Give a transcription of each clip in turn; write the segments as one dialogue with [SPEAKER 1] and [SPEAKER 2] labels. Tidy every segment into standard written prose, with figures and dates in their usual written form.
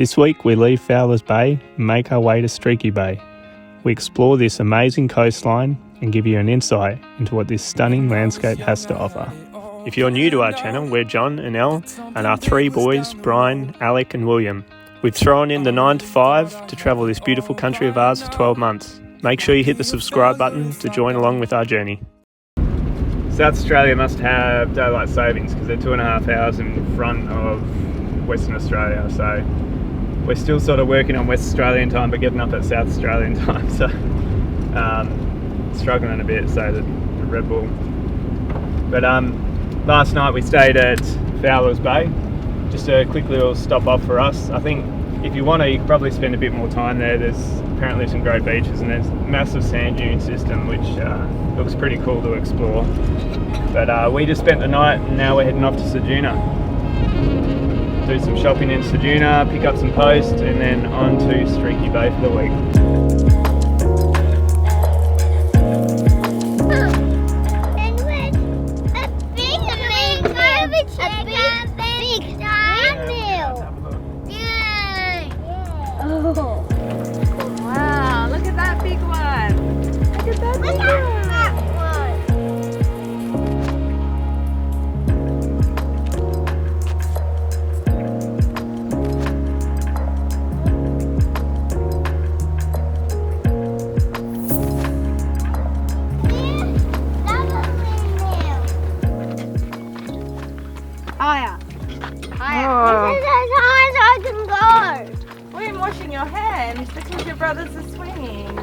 [SPEAKER 1] This week we leave Fowler's Bay and make our way to Streaky Bay. We explore this amazing coastline and give you an insight into what this stunning landscape has to offer. If you're new to our channel, we're John and Elle and our three boys, Brian, Alec and William. We've thrown in the 9 to 5 to travel this beautiful country of ours for 12 months. Make sure you hit the subscribe button to join along with our journey. South Australia must have daylight savings because they're 2.5 hours in front of Western Australia, so we're still sort of working on West Australian time but getting up at South Australian time, so struggling a bit, so the Red Bull. But last night we stayed at Fowler's Bay, just a quick little stop off for us. I think if you want to, you could probably spend a bit more time there. There's apparently some great beaches and there's a massive sand dune system which looks pretty cool to explore. But we just spent the night and now we're heading off to Ceduna. Do some shopping in Ceduna, pick up some post and then on to Streaky Bay for the week.
[SPEAKER 2] Wow, look at that big one. Look at that big one.
[SPEAKER 3] Higher.
[SPEAKER 2] Oh.
[SPEAKER 3] This is as high as I can go.
[SPEAKER 2] William washing your hands because your brothers are swinging.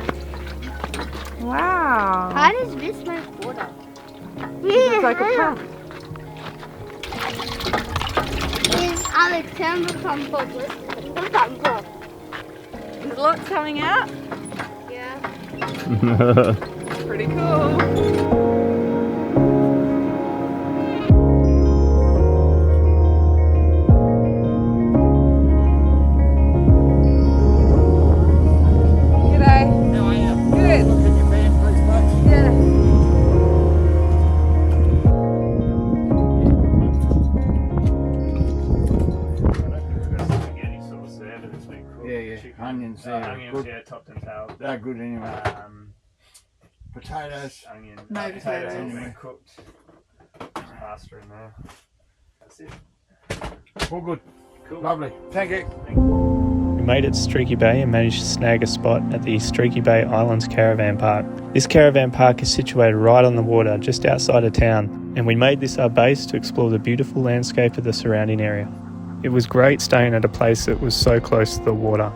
[SPEAKER 2] Wow.
[SPEAKER 3] How does this make water?
[SPEAKER 2] It's like a pump.
[SPEAKER 3] Is Alexander from Perlubie?
[SPEAKER 2] There's lots coming out.
[SPEAKER 3] Yeah.
[SPEAKER 2] Pretty cool.
[SPEAKER 4] Onions there.
[SPEAKER 1] Onions,
[SPEAKER 4] Good.
[SPEAKER 1] yeah, topped and tailed.
[SPEAKER 4] They're good anyway. Potatoes.
[SPEAKER 1] Onion,
[SPEAKER 2] No potatoes.
[SPEAKER 1] Anyway, cooked. There's pasta in there. That's it.
[SPEAKER 4] All good.
[SPEAKER 1] Cool.
[SPEAKER 4] Lovely. Thank you.
[SPEAKER 1] We made it to Streaky Bay and managed to snag a spot at the Streaky Bay Islands Caravan Park. This caravan park is situated right on the water, just outside of town, and we made this our base to explore the beautiful landscape of the surrounding area. It was great staying at a place that was so close to the water,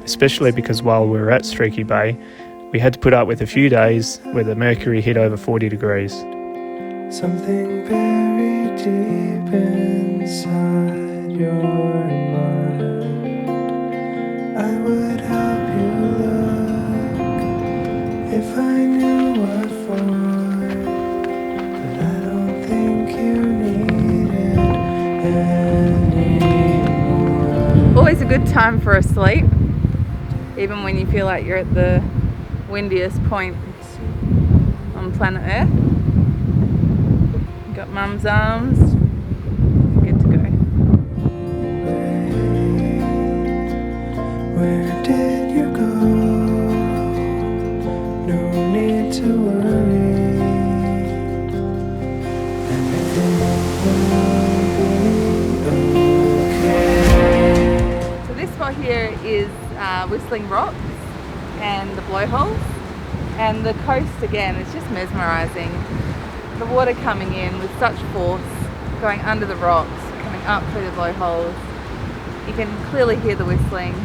[SPEAKER 1] especially because while we were at Streaky Bay, we had to put up with a few days where the mercury hit over 40 degrees.
[SPEAKER 5] Something buried deep inside your mind, I would help you look if I knew what for, but I don't think you need it anymore.
[SPEAKER 2] Always a good time for a sleep, even when you feel like you're at the windiest point on planet Earth. Got Mum's arms, good to go.
[SPEAKER 5] Where did you go? No need to worry. Everything will be okay.
[SPEAKER 2] So this spot here is Whistling Rocks and the blowholes, and the coast again is just mesmerising. The water coming in with such force, going under the rocks, coming up through the blowholes. You can clearly hear the whistling.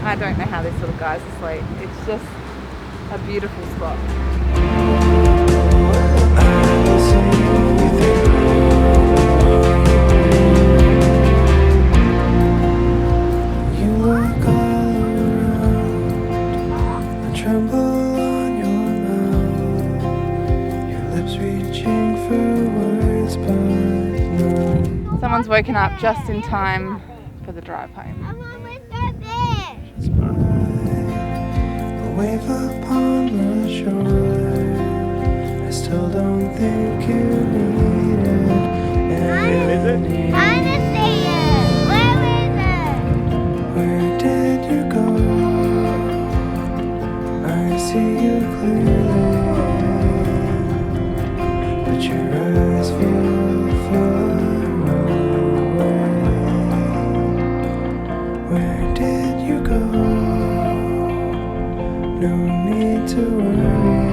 [SPEAKER 2] I don't know how this little guy's asleep. It's just a beautiful spot.
[SPEAKER 5] You look all around, I tremble on your mouth, your lips reaching for words but none.
[SPEAKER 2] Someone's woken up just in time for the drive home.
[SPEAKER 3] I'm almost right there.
[SPEAKER 5] A wave upon the shore, I still don't think you need it anymore.
[SPEAKER 3] I want to see it. Where is it?
[SPEAKER 5] Where Where did you go? No need to worry.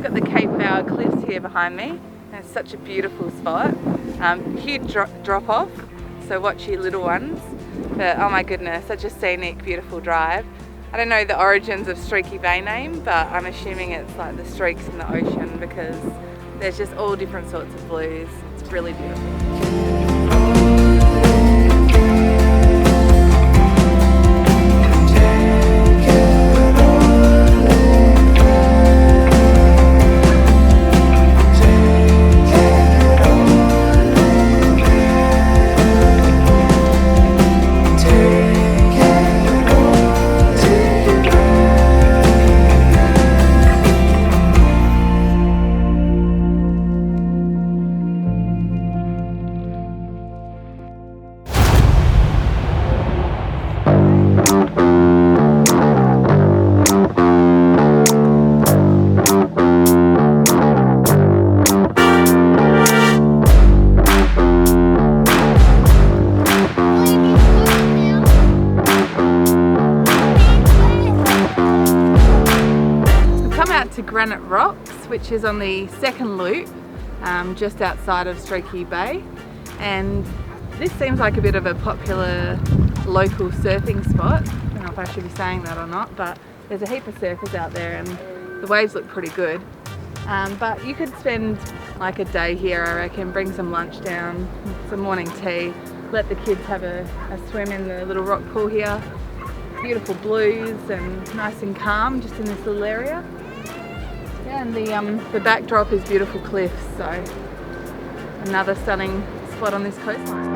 [SPEAKER 2] Got the Cape Bauer cliffs here behind me, and it's such a beautiful spot. Huge drop off, so watch your little ones. But oh my goodness, such a scenic, beautiful drive. I don't know the origins of Streaky Bay name, but I'm assuming it's like the streaks in the ocean because there's just all different sorts of blues. It's really beautiful. To Granite Rocks, which is on the second loop just outside of Streaky Bay, and this seems like a bit of a popular local surfing spot. I don't know if I should be saying that or not, but there's a heap of surfers out there and the waves look pretty good. But you could spend like a day here, I reckon. Bring some lunch down, some morning tea, let the kids have a swim in the little rock pool here. Beautiful blues and nice and calm just in this little area. Yeah, and the backdrop is beautiful cliffs, so another stunning spot on this coastline.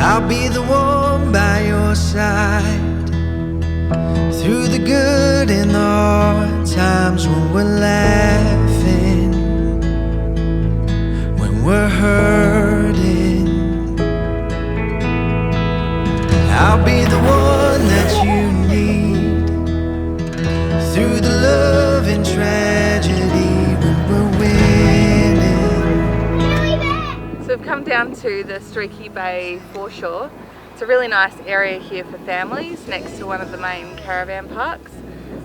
[SPEAKER 5] I'll be the one by your side through the good and the hard times, when we're laughing, when we're hurting. I'll be the one that you need through the love and tragedy, when we're winning.
[SPEAKER 2] So we've come down to the Streaky Bay foreshore. It's a really nice area here for families next to one of the main caravan parks.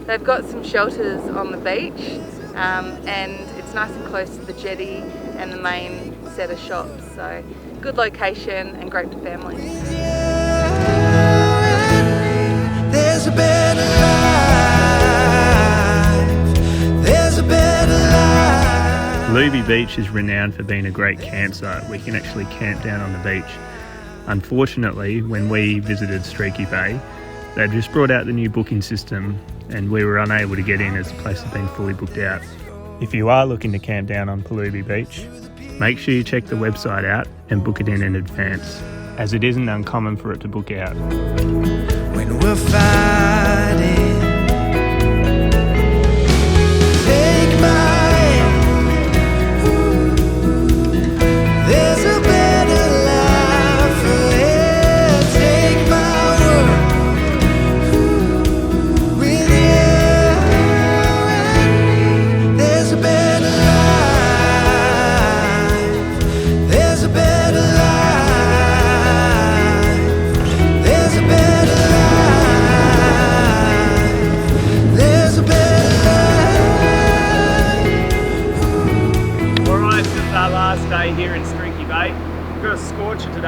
[SPEAKER 2] They've got some shelters on the beach and it's nice and close to the jetty and the main set of shops. So good location and great for families.
[SPEAKER 5] There's a better life. There's a better life.
[SPEAKER 1] Perlubie Beach is renowned for being a great campsite. We can actually camp down on the beach. Unfortunately, when we visited Streaky Bay, they've just brought out the new booking system and we were unable to get in as the place had been fully booked out. If you are looking to camp down on Perlubie Beach, make sure you check the website out and book it in advance, as it isn't uncommon for it to book out.
[SPEAKER 5] When we're fighting, take my hand. There's a better life ahead. Take my word. With you and me, there's a better life. There's a better life. There's a better life.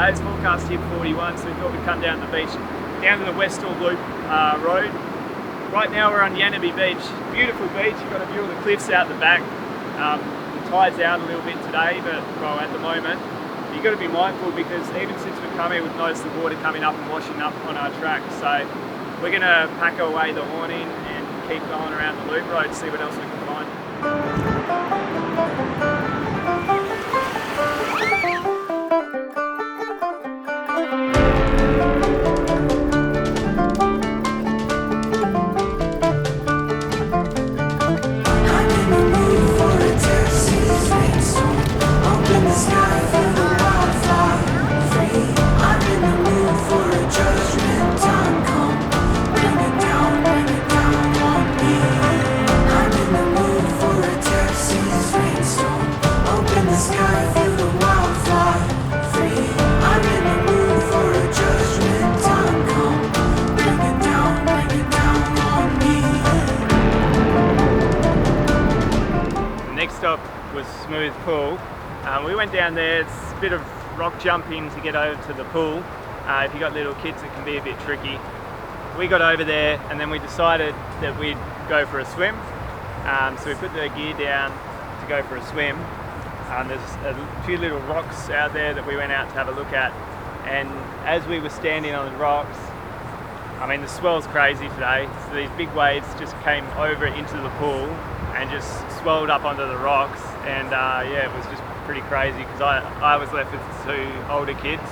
[SPEAKER 1] today's forecast hit 41, so we thought we'd come down to the beach, down to the Westall Loop road. Right now we're on Yanerbie Beach. Beautiful beach, you've got a view of the cliffs out the back. The tide's out a little bit today, but well, at the moment, you've got to be mindful because even since we've come here, we've noticed the water coming up and washing up on our track. So we're going to pack away the awning and keep going around the loop road, see what else we can find. Stop was Smooth Pool. We went down there. It's a bit of rock jumping to get over to the pool. If you got little kids, it can be a bit tricky. We got over there and then we decided that we'd go for a swim. So we put the gear down to go for a swim. There's a few little rocks out there that we went out to have a look at, and as we were standing on the rocks, I mean the swell's crazy today, so these big waves just came over into the pool and just swelled up onto the rocks, and yeah, it was just pretty crazy because I was left with two older kids,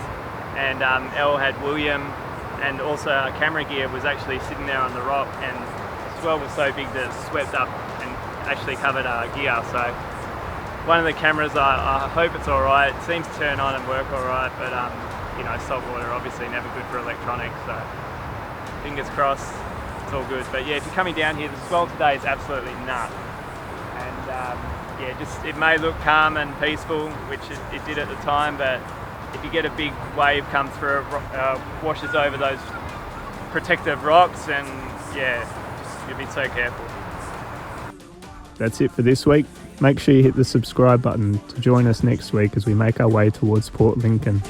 [SPEAKER 1] and Elle had William, and also our camera gear was actually sitting there on the rock, and the swell was so big that it swept up and actually covered our gear. So one of the cameras, I hope it's alright, it seems to turn on and work alright, but you know, salt water obviously never good for electronics, so fingers crossed it's all good. But yeah, if you're coming down here, the swell today is absolutely nuts. And yeah, just it may look calm and peaceful, which it did at the time, but if you get a big wave come through, it washes over those protective rocks, and yeah, just you'll be so careful.
[SPEAKER 6] That's it for this week. Make sure you hit the subscribe button to join us next week as we make our way towards Port Lincoln.